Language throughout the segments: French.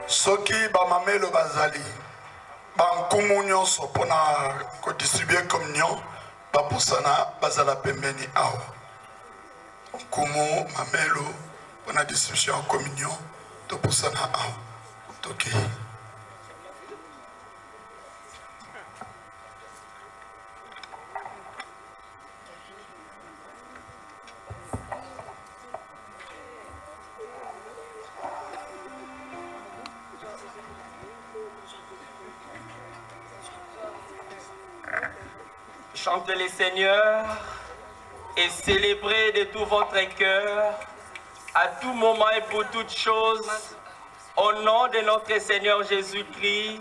Soki bamamelo bazali bankumu nyonso pona kodistribuer communion bapusana bazala pembeni awa. Nkumu mamelo pona distribution communion topusana awa. Toki. Chantez les Seigneurs et célébrez de tout votre cœur, à tout moment et pour toutes choses, au nom de notre Seigneur Jésus-Christ,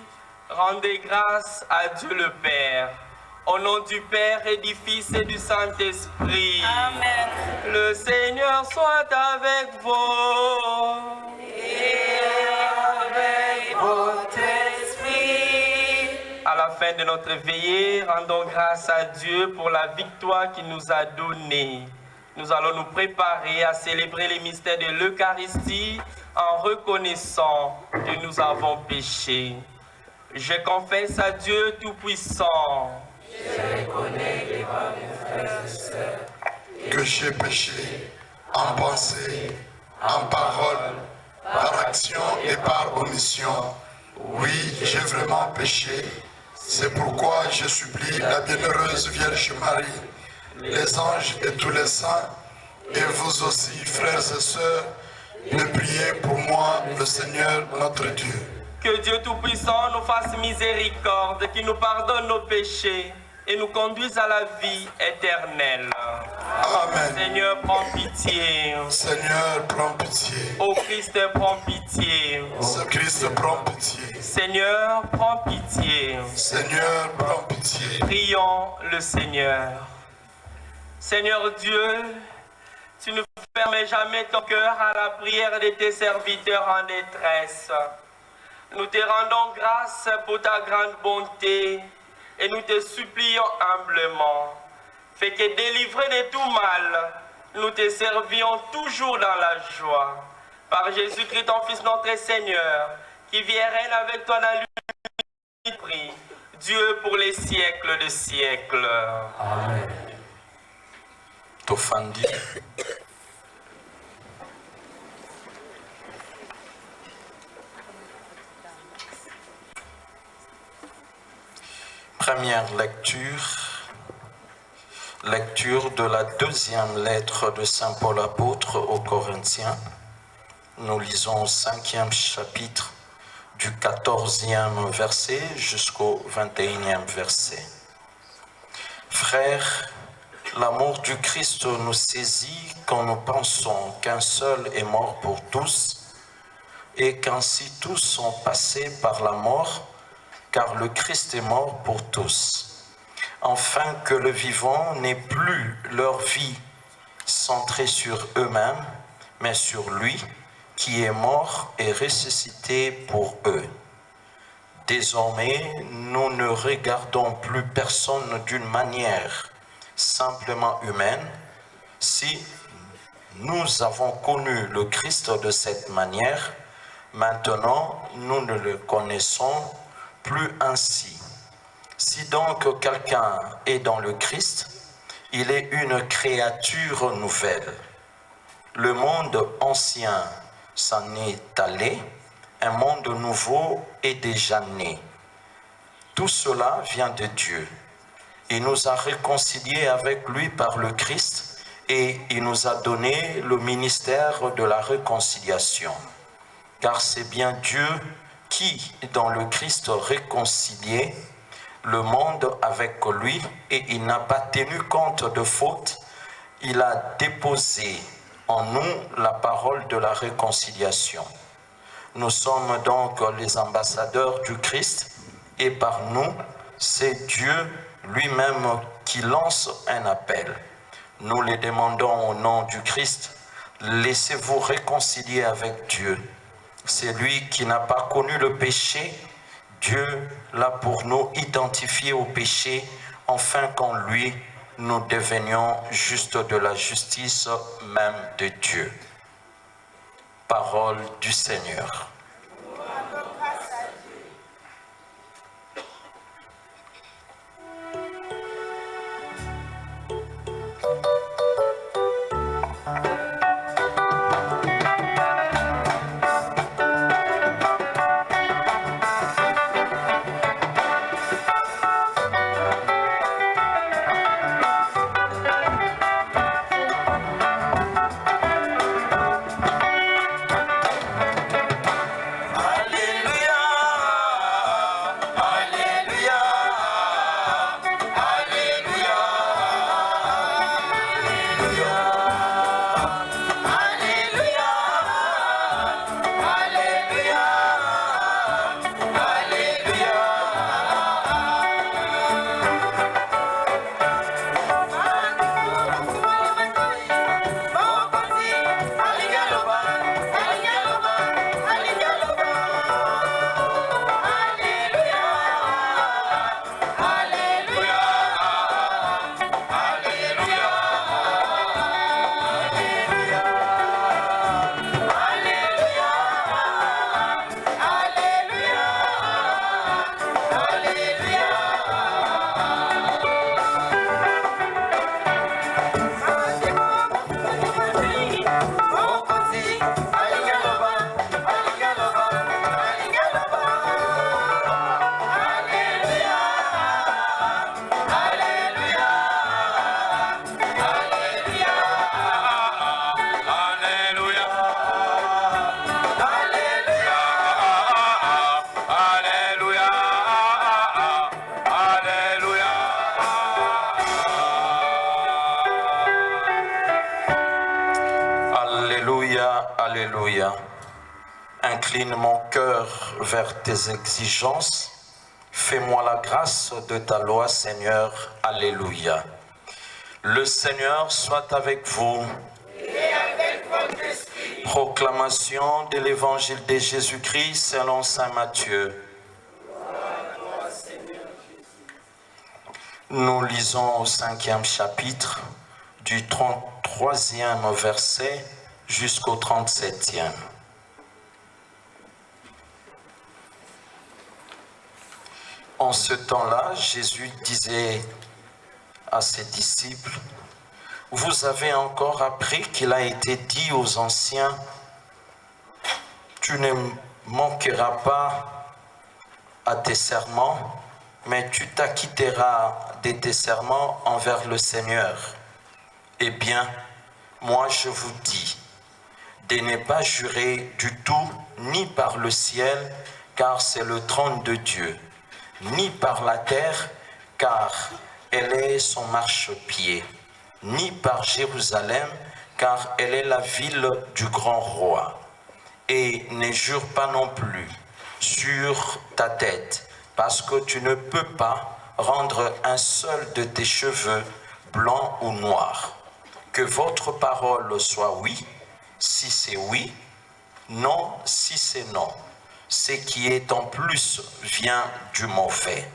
rendez grâce à Dieu le Père. Au nom du Père et du Fils et du Saint-Esprit. Amen. Le Seigneur soit avec vous. Et avec votre esprit. À la fin de notre veillée, rendons grâce à Dieu pour la victoire qu'il nous a donnée. Nous allons nous préparer à célébrer les mystères de l'Eucharistie en reconnaissant que nous avons péché. Je confesse à Dieu Tout-Puissant. Je reconnais devant mes frères et sœurs que j'ai péché en pensée, en parole, par action et par omission. Oui, j'ai vraiment péché. C'est pourquoi je supplie la bienheureuse Vierge Marie, les anges et tous les saints, et vous aussi, frères et sœurs, de prier pour moi, le Seigneur notre Dieu. Que Dieu Tout-Puissant nous fasse miséricorde, qu'il nous pardonne nos péchés et nous conduise à la vie éternelle. Amen. Seigneur, prends pitié. Seigneur, prends pitié. Ô Christ, prends pitié. Ô Christ, prends pitié. Seigneur, prends pitié. Seigneur, prends pitié. Prions le Seigneur. Seigneur Dieu, tu ne fermes jamais ton cœur à la prière de tes serviteurs en détresse. Nous te rendons grâce pour ta grande bonté et nous te supplions humblement. Fais que délivrés de tout mal, nous te servions toujours dans la joie. Par Jésus-Christ, ton Fils, notre Seigneur, qui vit et règne avec toi dans l'unité, Dieu pour les siècles de siècles. Amen. Tofandi. Première lecture de la deuxième lettre de Saint Paul apôtre aux Corinthiens. Nous lisons au 5e chapitre du 14e verset jusqu'au 21e verset. Frères, l'amour du Christ nous saisit quand nous pensons qu'un seul est mort pour tous et qu'ainsi tous sont passés par la mort, car le Christ est mort pour tous, afin que le vivant n'ait plus leur vie centrée sur eux-mêmes, mais sur lui qui est mort et ressuscité pour eux. Désormais, nous ne regardons plus personne d'une manière simplement humaine. Si nous avons connu le Christ de cette manière, maintenant nous ne le connaissons plus ainsi. Si donc quelqu'un est dans le Christ, il est une créature nouvelle. Le monde ancien s'en est allé, un monde nouveau est déjà né. Tout cela vient de Dieu. Il nous a réconciliés avec lui par le Christ et il nous a donné le ministère de la réconciliation. Car c'est bien Dieu qui, dans le Christ, réconciliait le monde avec lui et il n'a pas tenu compte de faute. Il a déposé en nous la parole de la réconciliation. Nous sommes donc les ambassadeurs du Christ et par nous, c'est Dieu lui-même qui lance un appel. Nous les demandons au nom du Christ, laissez-vous réconcilier avec Dieu. C'est lui qui n'a pas connu le péché. Dieu l'a pour nous identifié au péché, afin qu'en lui, nous devenions justes de la justice même de Dieu. Parole du Seigneur. Incline mon cœur vers tes exigences. Fais-moi la grâce de ta loi, Seigneur. Alléluia. Le Seigneur soit avec vous. Et avec votre esprit. Proclamation de l'évangile de Jésus-Christ selon saint Matthieu. Nous lisons au 5e chapitre du 33e verset jusqu'au 37e. En ce temps-là, Jésus disait à ses disciples, « Vous avez encore appris qu'il a été dit aux anciens, « Tu ne manqueras pas à tes serments, mais tu t'acquitteras de tes serments envers le Seigneur. Eh bien, moi je vous dis, de ne pas jurer du tout, ni par le ciel, car c'est le trône de Dieu, ni par la terre, car elle est son marchepied, ni par Jérusalem, car elle est la ville du grand roi. Et ne jure pas non plus sur ta tête, parce que tu ne peux pas rendre un seul de tes cheveux blanc ou noir. Que votre parole soit oui, si c'est oui, non, si c'est non. Ce qui est en plus vient du mauvais.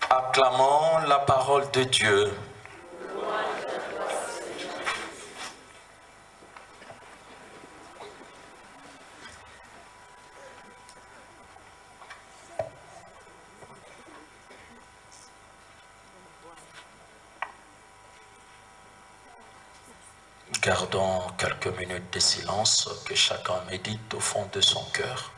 Acclamons la parole de Dieu. Gardons quelques minutes de silence, que chacun médite au fond de son cœur.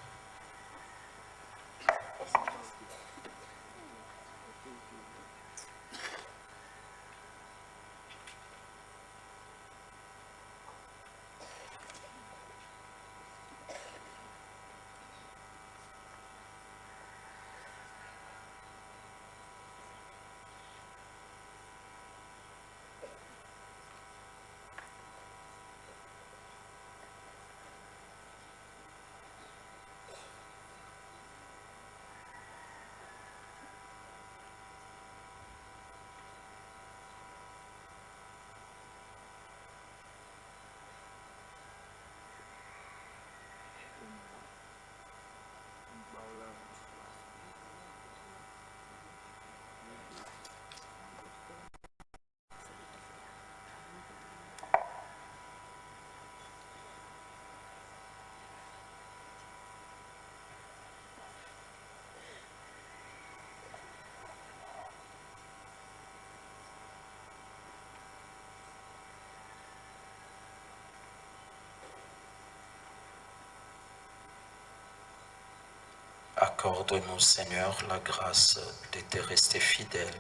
Accorde-nous, Seigneur, la grâce de te rester fidèle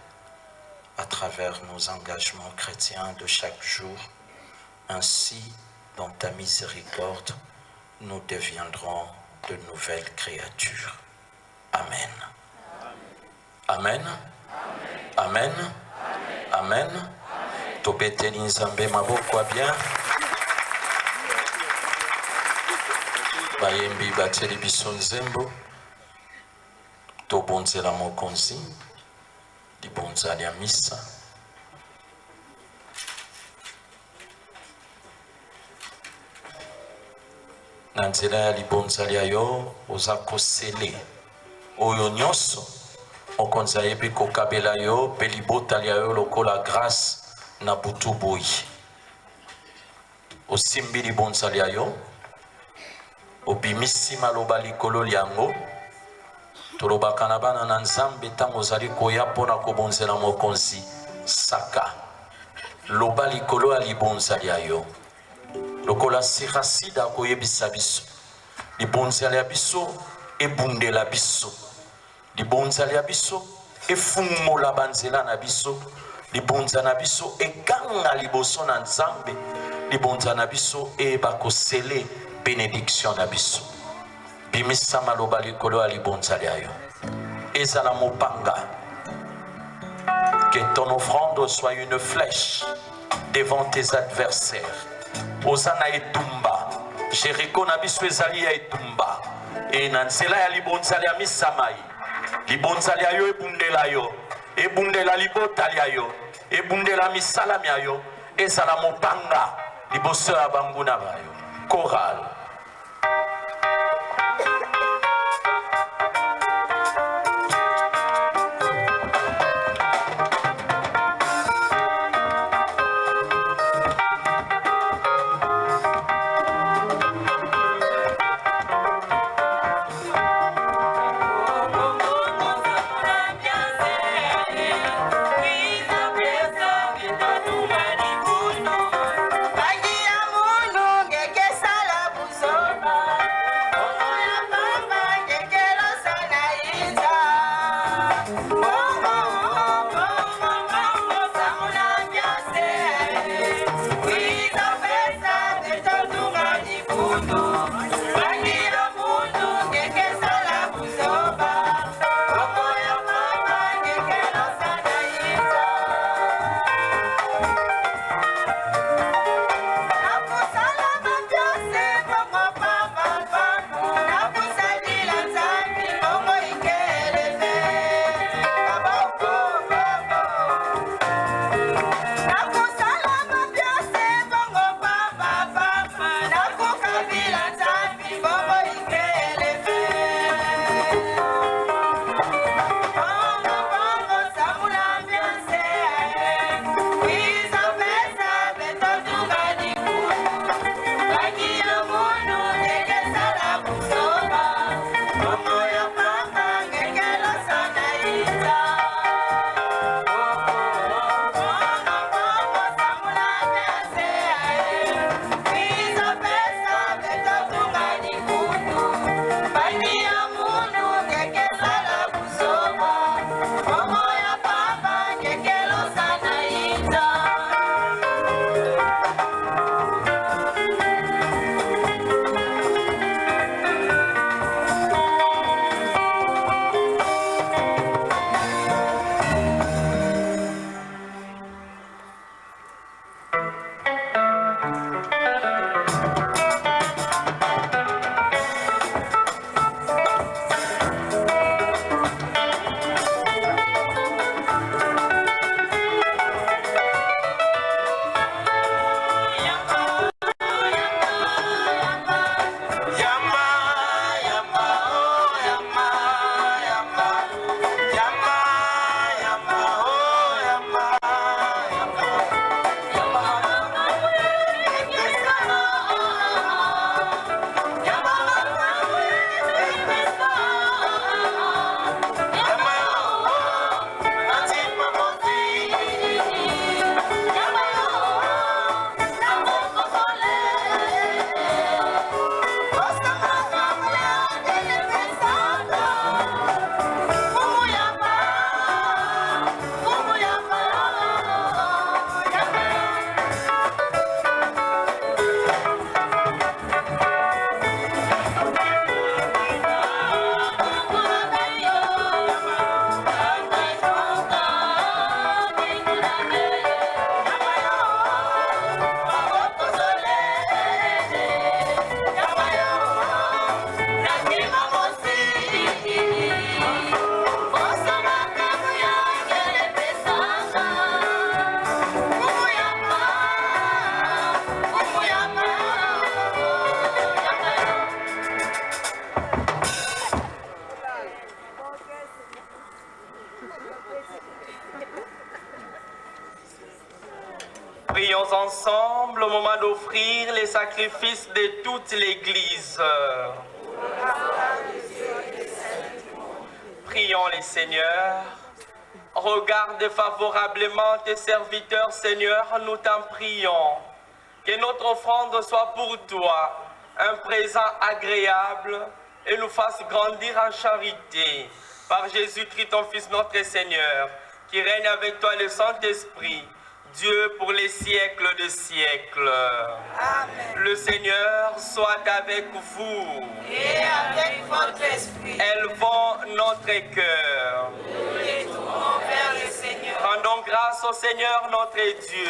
à travers nos engagements chrétiens de chaque jour. Ainsi, dans ta miséricorde, nous deviendrons de nouvelles créatures. Amen. Amen. Amen. Amen. Topeteli nzambe maboko bien. Bayembi bateli biso nzembo. Tobonzela mokonzi, libonzali ya misa. Na nzela ya libonzali ya yo, oza kosele oyo nyonso mokonzi ayebi kokabela yo pe libotali ya yo lokola grâce na butu boyi. Osimbi libonzali ya yo, obimisi maloba likolo liango. Tolobaka na bana na nzambe ntango ozali koya mpona kobonzela mokonzi saka loba likolo ya libonzali ya yo lokola sirasida akoyebisa biso libonzali ya biso ebundela biso, libonzali ya biso efungola banzela na biso, libonza na biso eganga liboso na nzambe, libonza na biso eyeba kosele bénédiction na biso. Bimisa maloba likolo ya libonzali ya yo ezala mopanga ke Que ton offrande soit une flèche devant tes adversaires. Osana etumba. Jericho na biso ezali ya etumba. Et na nzela ya libonzali ya misamai. Libonzali ya yo ebundela yo. Ebundela libotali ya yo. Ebundela misalami ya yo. Ezala mopanga liboso ya banguna bayo. Chorale. Prions ensemble au moment d'offrir les sacrifices de toute l'Église. Prions les Seigneurs. Regarde favorablement tes serviteurs, Seigneur, nous t'en prions. Que notre offrande soit pour toi un présent agréable et nous fasse grandir en charité. Par Jésus-Christ, ton Fils, notre Seigneur, qui règne avec toi le Saint-Esprit, Dieu pour les siècles des siècles. Amen. Le Seigneur soit avec vous. Et avec votre esprit. Élevons notre cœur. Nous les tournons vers le Seigneur. Rendons grâce grâce au Seigneur notre Dieu.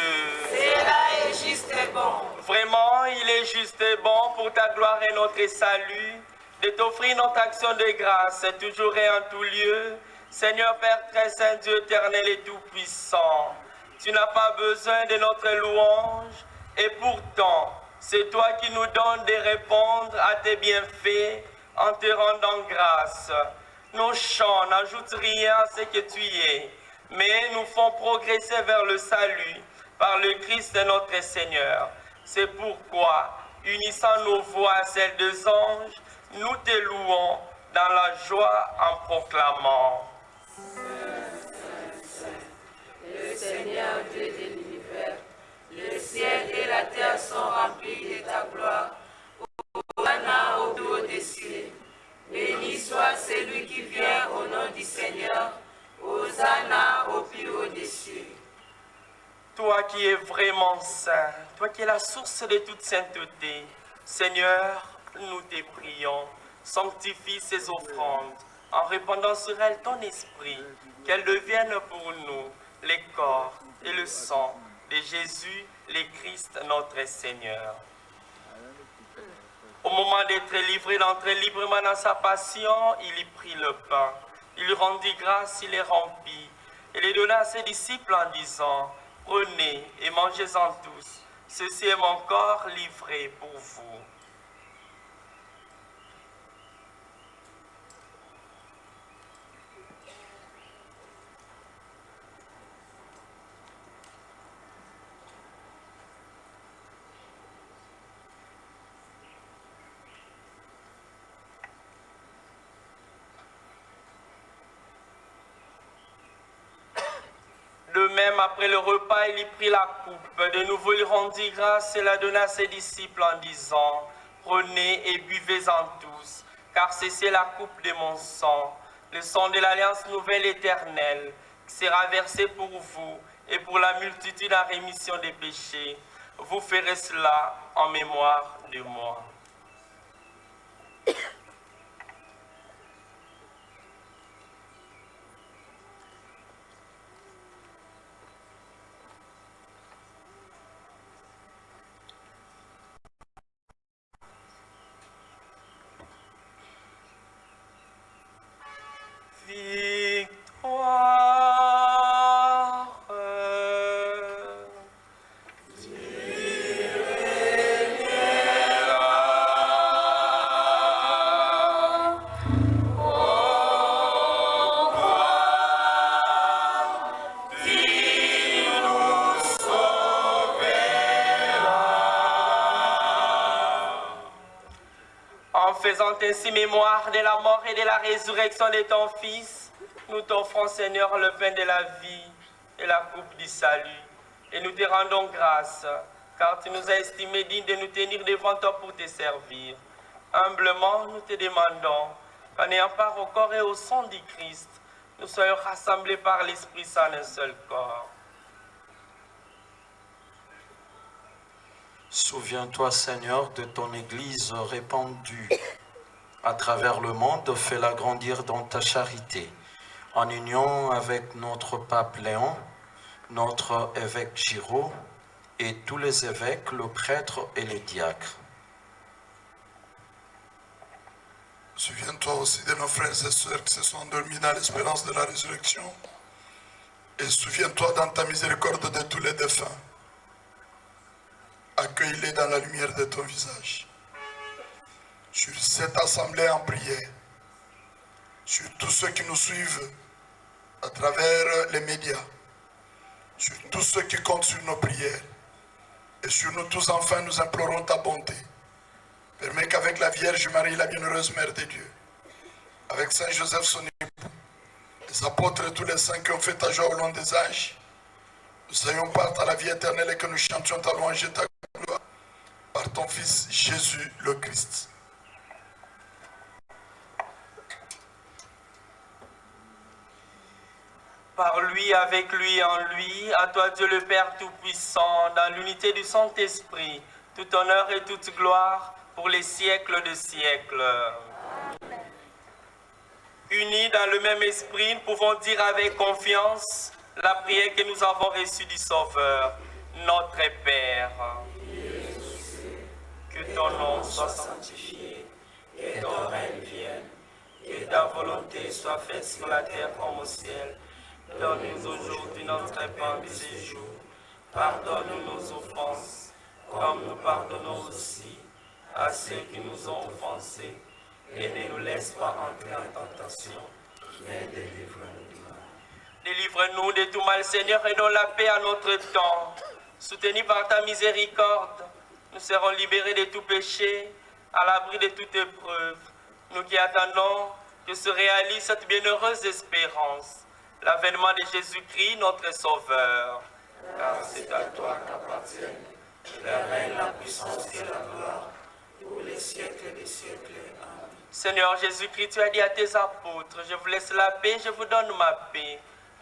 Cela est juste et bon. Vraiment, il est juste et bon pour ta gloire et notre salut, de t'offrir notre action de grâce, toujours et en tout lieu. Seigneur Père très saint, Dieu éternel et tout-puissant, tu n'as pas besoin de notre louange, et pourtant, c'est toi qui nous donnes de répondre à tes bienfaits en te rendant grâce. Nos chants n'ajoutent rien à ce que tu es, mais nous font progresser vers le salut par le Christ notre Seigneur. C'est pourquoi, unissant nos voix à celles des anges, nous te louons dans la joie en proclamant. Le Seigneur Dieu de l'univers, le ciel et la terre sont remplis de ta gloire. Hosanna au plus haut des cieux. Béni soit celui qui vient au nom du Seigneur. Hosanna au plus haut des cieux. Toi qui es vraiment saint, toi qui es la source de toute sainteté, Seigneur, nous te prions, sanctifie ces offrandes en répandant sur elles ton esprit, qu'elles deviennent pour nous les corps et le sang de Jésus, le Christ, notre Seigneur. Au moment d'être livré, d'entrer librement dans sa passion, il y prit le pain, il lui rendit grâce, il les rompit, et les donna à ses disciples en disant, « Prenez et mangez-en tous, ceci est mon corps livré pour vous. » De même, après le repas, il y prit la coupe. De nouveau, il rendit grâce et la donna à ses disciples en disant, « Prenez et buvez-en tous, car ceci est la coupe de mon sang, le sang de l'alliance nouvelle éternelle, qui sera versé pour vous et pour la multitude en rémission des péchés. Vous ferez cela en mémoire de moi. » En faisant ainsi mémoire de la mort et de la résurrection de ton Fils, nous t'offrons, Seigneur, le pain de la vie et la coupe du salut. Et nous te rendons grâce, car tu nous as estimés dignes de nous tenir devant toi pour te servir. Humblement, nous te demandons qu'en ayant part au corps et au sang du Christ, nous soyons rassemblés par l'Esprit Saint d'un seul corps. Souviens-toi, Seigneur, de ton Église répandue à travers le monde, fais-la grandir dans ta charité, en union avec notre pape Léon, notre évêque Giraud et tous les évêques, le prêtre et les diacres. Souviens-toi aussi de nos frères et sœurs qui se sont endormis dans l'espérance de la résurrection. Et souviens-toi dans ta miséricorde de tous les défunts. Accueille-les dans la lumière de ton visage. Sur cette assemblée en prière, sur tous ceux qui nous suivent à travers les médias, sur tous ceux qui comptent sur nos prières, et sur nous tous enfin nous implorons ta bonté. Permets qu'avec la Vierge Marie, la bienheureuse Mère de Dieu, avec Saint Joseph son époux, les apôtres et tous les saints qui ont fait ta joie au long des âges, nous ayons part à la vie éternelle et que nous chantions ta louange et ta gloire par ton Fils Jésus le Christ. Par lui, avec lui, en lui, à toi Dieu le Père Tout-Puissant, dans l'unité du Saint-Esprit, tout honneur et toute gloire pour les siècles de siècles. Unis dans le même esprit, nous pouvons dire avec confiance la prière que nous avons reçue du Sauveur, notre Père. Que ton nom soit sanctifié, que ton règne vienne, que ta volonté soit faite sur la terre comme au ciel. Donne-nous aujourd'hui notre pain de ce jour. Pardonne-nous nos offenses, comme nous pardonnons aussi à ceux qui nous ont offensés. Et ne nous laisse pas entrer en tentation, mais délivre-nous du mal. Délivre-nous de tout mal, Seigneur, et donne la paix à notre temps. Soutenus par ta miséricorde, nous serons libérés de tout péché, à l'abri de toute épreuve. Nous qui attendons que se réalise cette bienheureuse espérance, l'avènement de Jésus-Christ, notre Sauveur. Car c'est à toi qu'appartiennent le règne, la puissance et la gloire, pour les siècles des siècles. Amen. Seigneur Jésus-Christ, tu as dit à tes apôtres, je vous laisse la paix, je vous donne ma paix.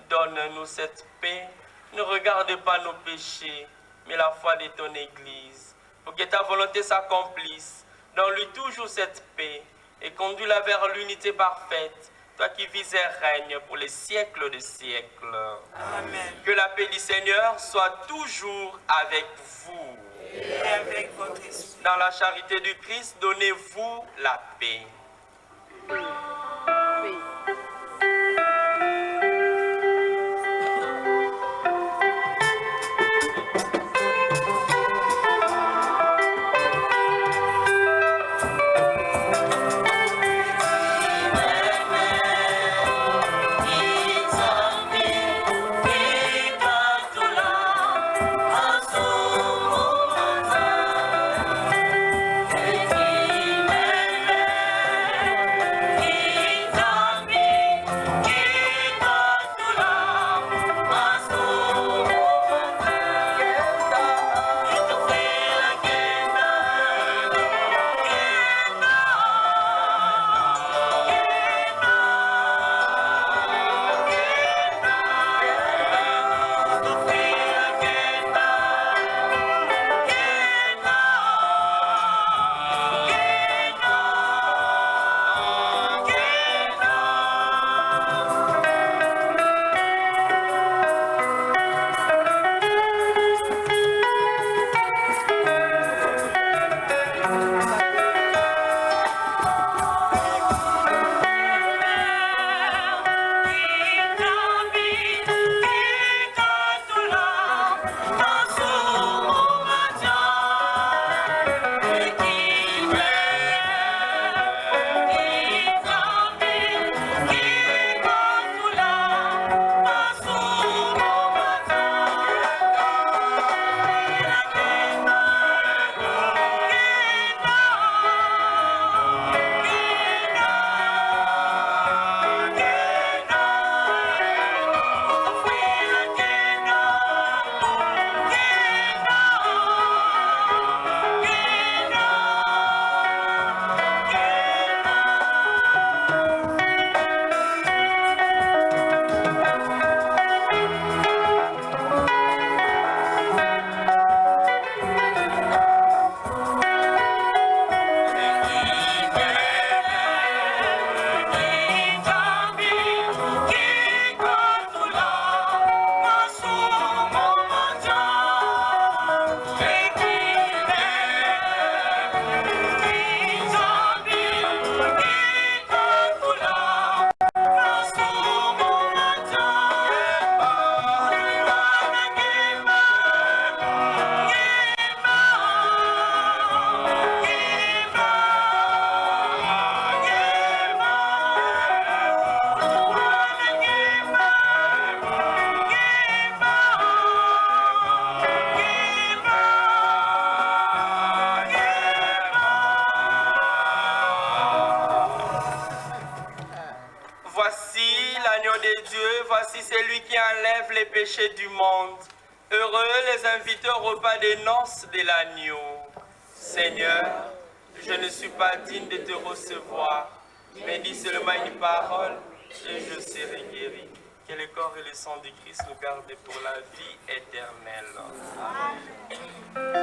Donne-nous cette paix. Ne regarde pas nos péchés, mais la foi de ton Église. Pour que ta volonté s'accomplisse, donne-lui toujours cette paix et conduis-la vers l'unité parfaite, toi qui vis et règnes pour les siècles des siècles. Amen. Que la paix du Seigneur soit toujours avec vous. Et avec votre esprit. Dans la charité du Christ, donnez-vous la paix. Voici celui qui enlève les péchés du monde. Heureux les invités au repas des noces de l'agneau. Seigneur, je ne suis pas digne de te recevoir, mais dis seulement une parole et je serai guéri. Que le corps et le sang de Christ nous gardent pour la vie éternelle. Amen.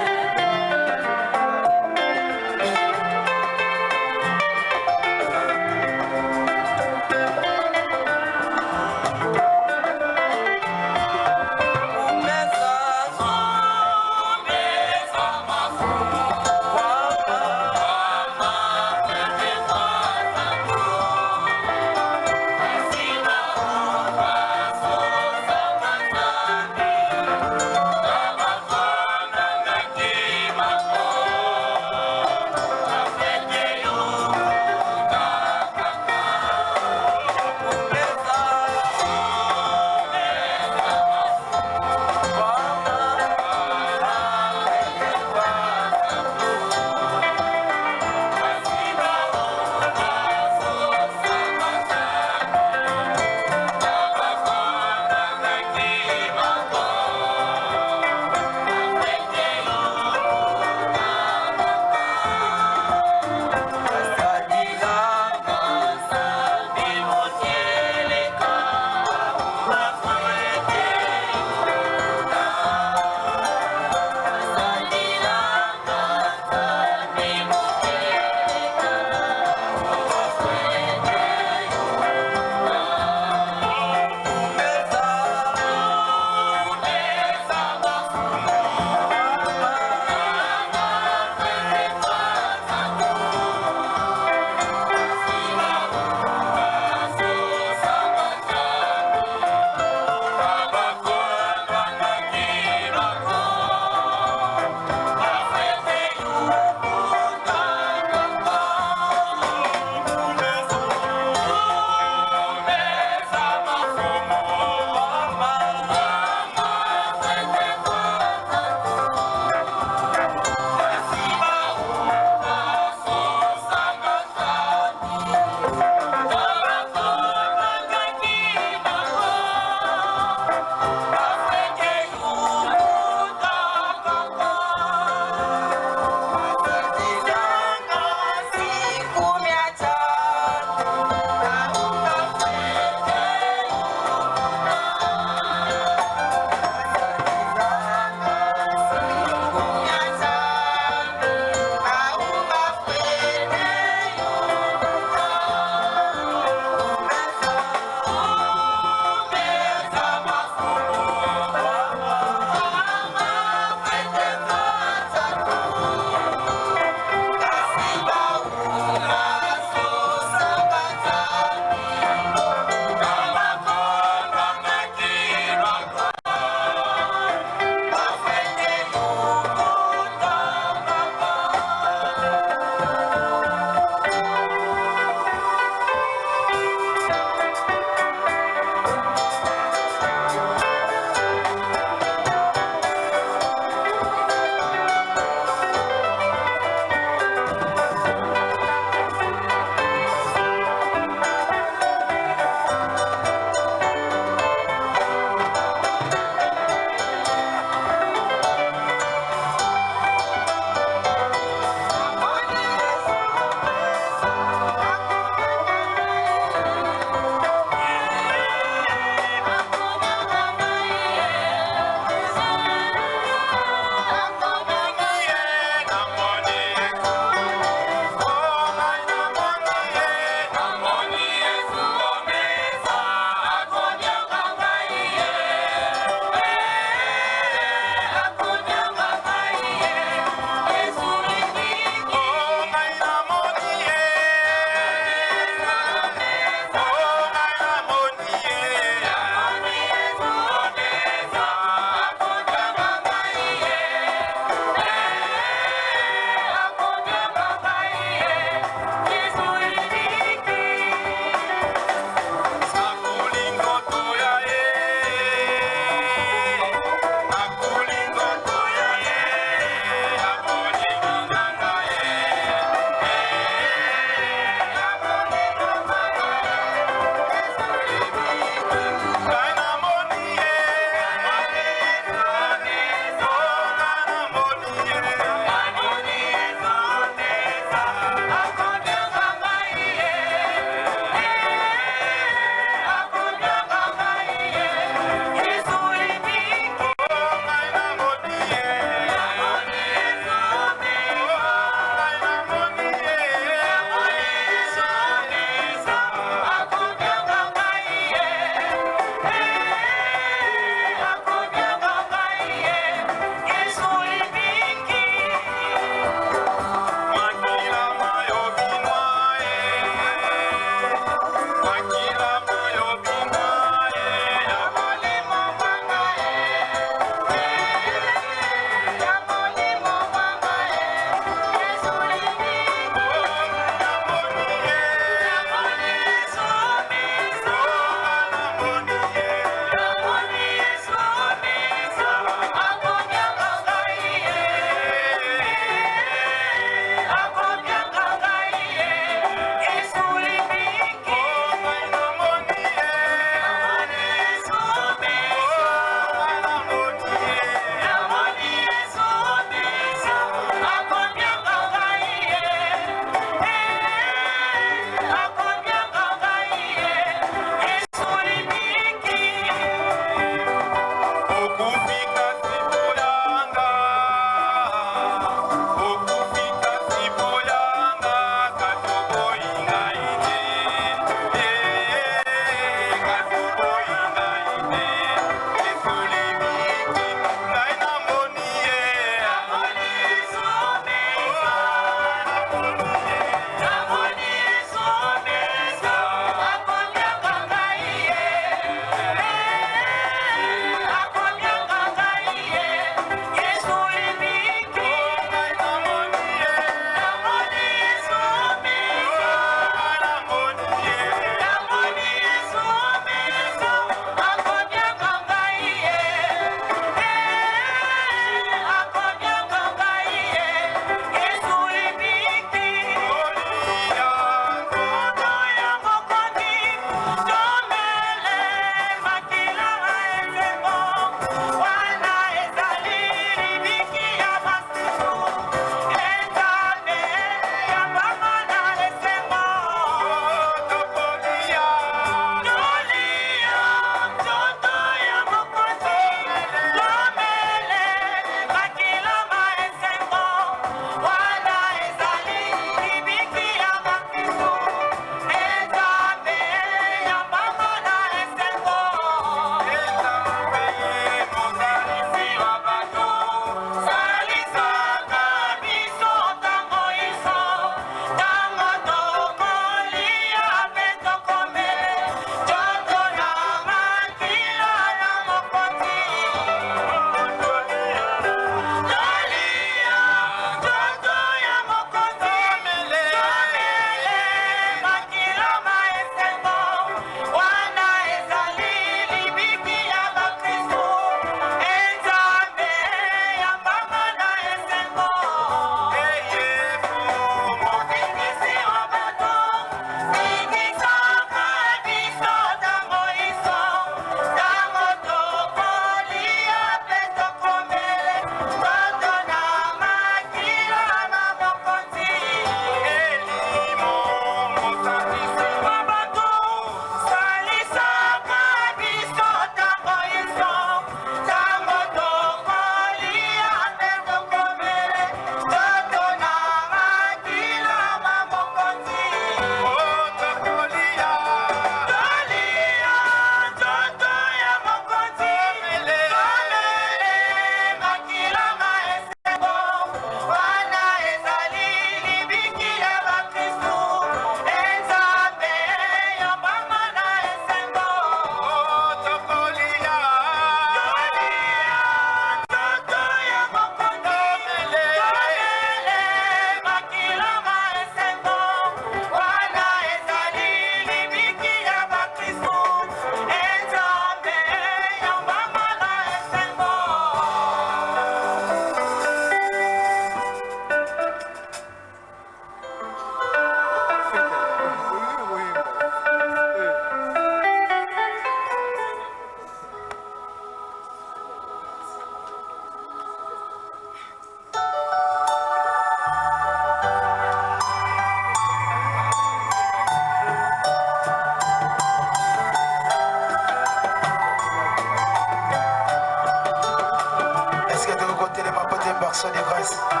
makasi.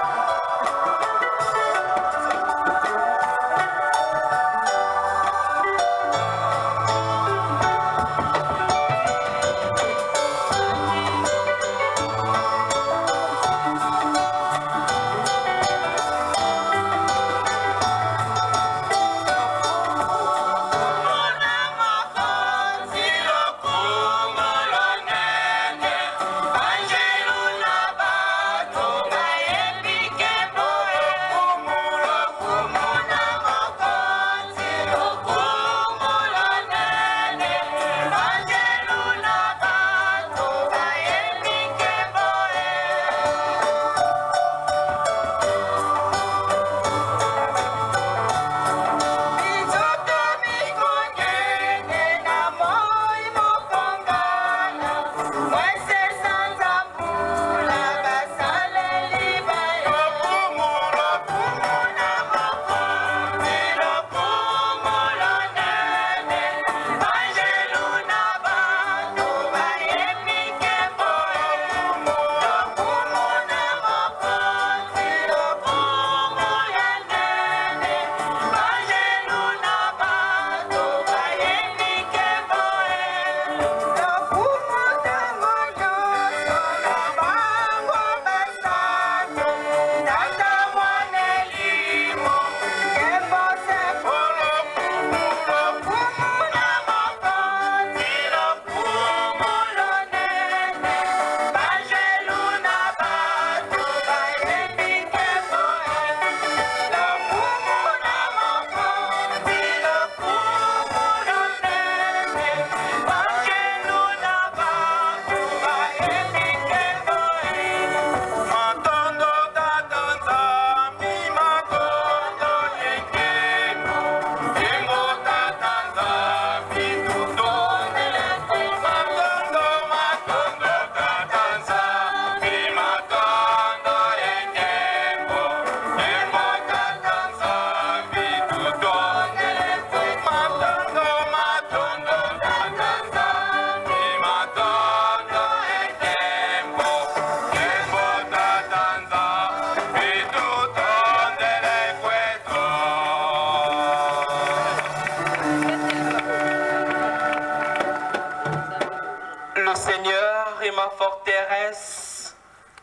Le Seigneur est ma forteresse,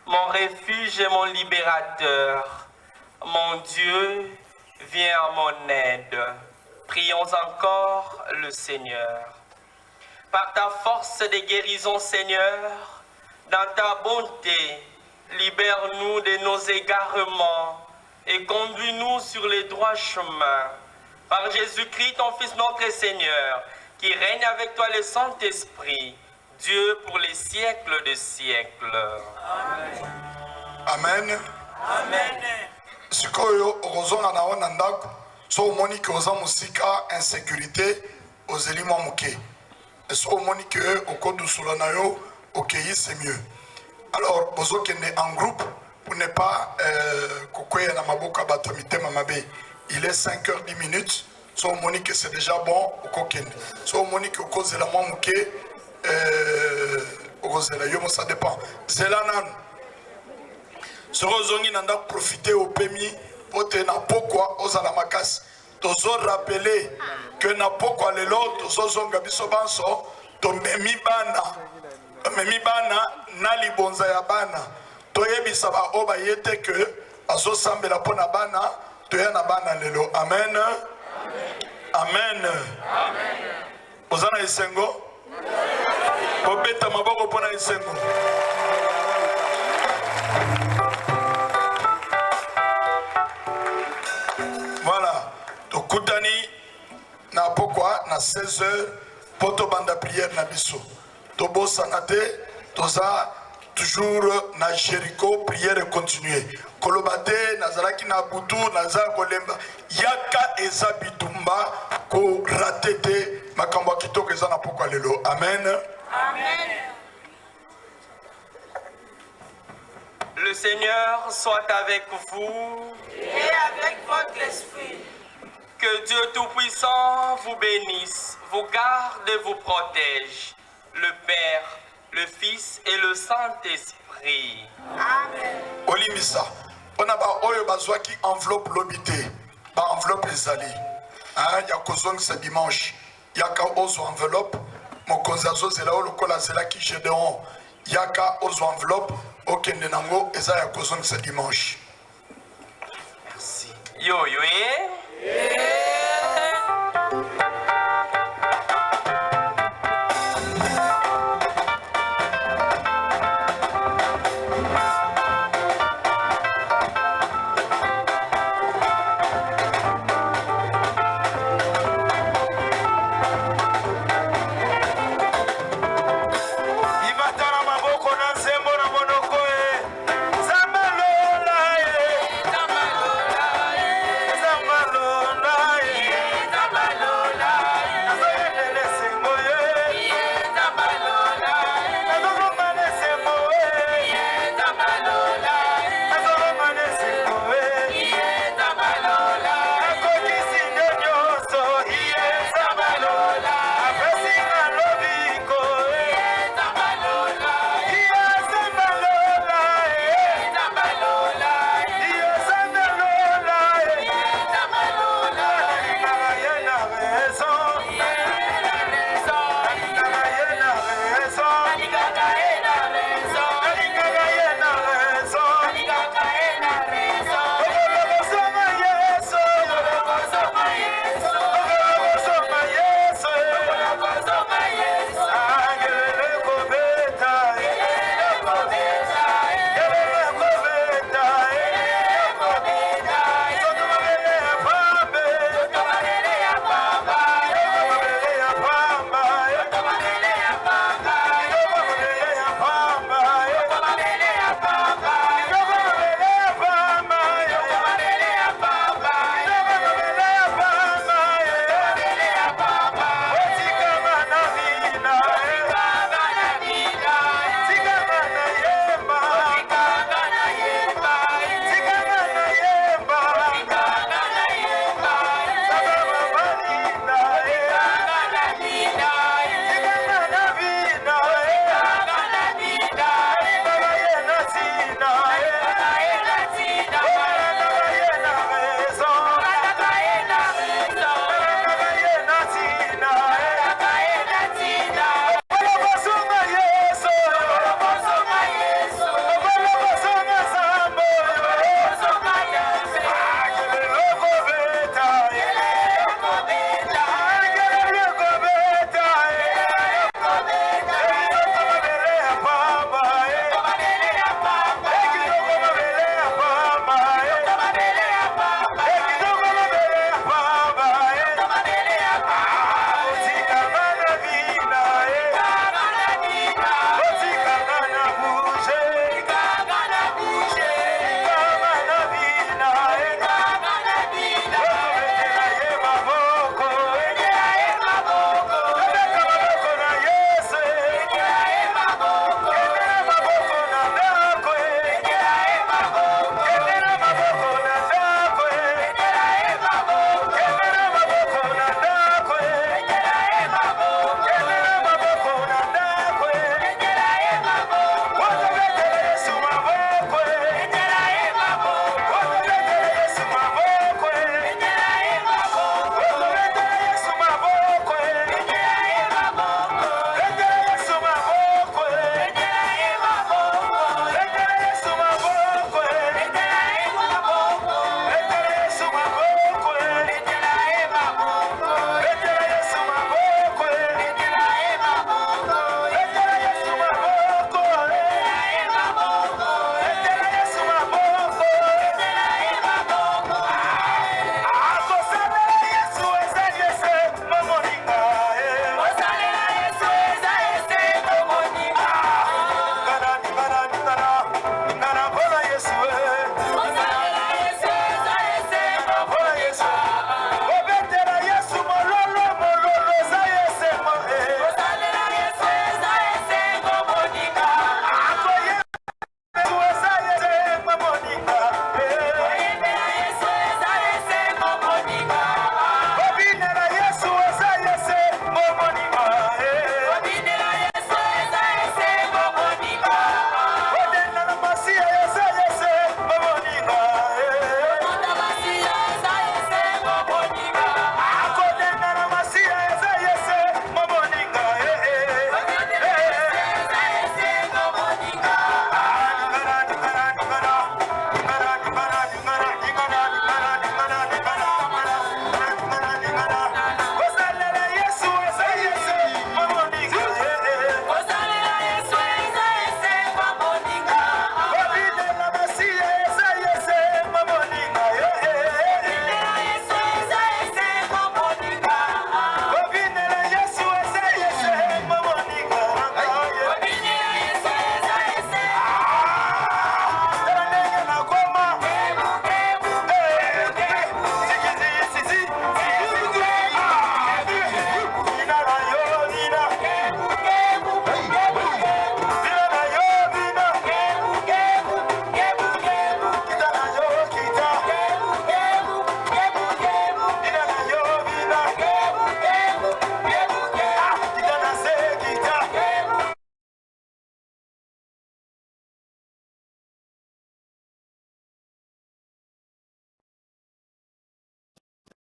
mon refuge et mon libérateur. Mon Dieu, viens à mon aide. Prions encore le Seigneur. Par ta force de guérison, Seigneur, dans ta bonté, libère-nous de nos égarements et conduis-nous sur les droits chemins. Par Jésus-Christ, ton Fils, notre Seigneur, qui règne avec toi le Saint-Esprit, Dieu pour les siècles des siècles. Amen. Amen. Sikoyo ozonga na wana ndako so omoni ke oza musika insécurité ozeli mwa moke. So omoni ke okodusula na yo okei c'est mieux. Alors bozokende en groupe pour ne pas kokwea na maboka bato mitema mabe. Il est 5h10. So omoni que c'est déjà bon okokende. So omoni ke okozela mwa moke okozela yo mo ça dépend. Zela nanu. Sorozongi nanda profiter au pemi pote na pokwa ozala makasi. Tozo rappeler que na pokwa lelo tozo zonga biso banso to memi bana na libonza ya bana. Toyebisa ba oba yete que azo sambela pona bana toya na bana lelo. Amen. Amen. Amen. Ozana isengo. Obeta maboko pona isengo. Voilà, tokutani na pokwa na 16h poto banda prière na biso. Tobo sanate toza toujours na Jéricho prière continuer. Kolobate nazalaki na butu naza kolemba yaka eza bitumba ko ratete makambo kitoko eza na pokwa lelo. Amen. Amen. Le Seigneur soit avec vous et avec votre esprit. Que Dieu Tout-Puissant vous bénisse, vous garde et vous protège. Le Père, le Fils et le Saint-Esprit. Amen. Olimisa. On a oyo bazwaki enveloppe lobité. Ba enveloppe ezali. Hein, ya kozong ce dimanche. Yaka ozo enveloppe. Mokonzi azozela o lokola zela ki Gédéon. Yaka ozo enveloppe. Okende nango eza ya kozong ce dimanche. Merci. Yo, yo,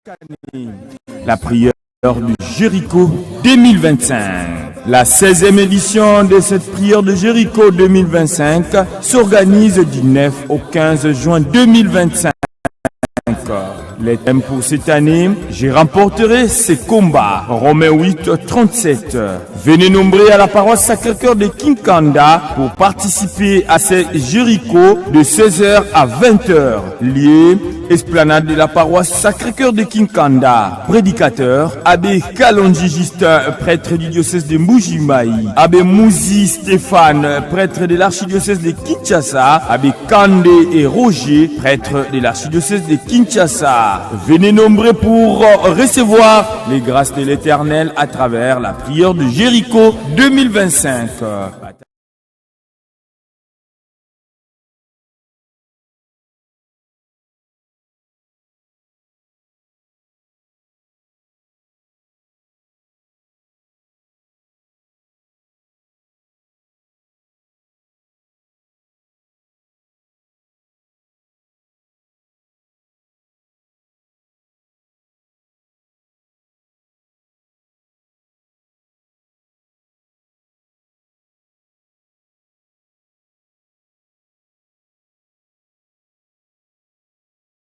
année, la prière de Jéricho 2025. La 16e édition de cette prière de Jéricho 2025 s'organise du 9 au 15 juin 2025. Les thèmes pour cette année, je remporterai ces combats. Romains 8, 37. Venez nombreux à la paroisse Sacré-Cœur de Kinkanda pour participer à ces Jéricho de 16h à 20h. Lié, esplanade de la paroisse Sacré-Cœur de Kinkanda. Prédicateur, Abbé Kalonji Justin, prêtre du diocèse de Mbujimayi. Abbé Mouzi Stéphane, prêtre de l'archidiocèse de Kinshasa. Abbé Kandé et Roger, prêtre de l'archidiocèse de Kinshasa. Venez nombreux pour recevoir les grâces de l'Éternel à travers la prière de Jéricho 2025.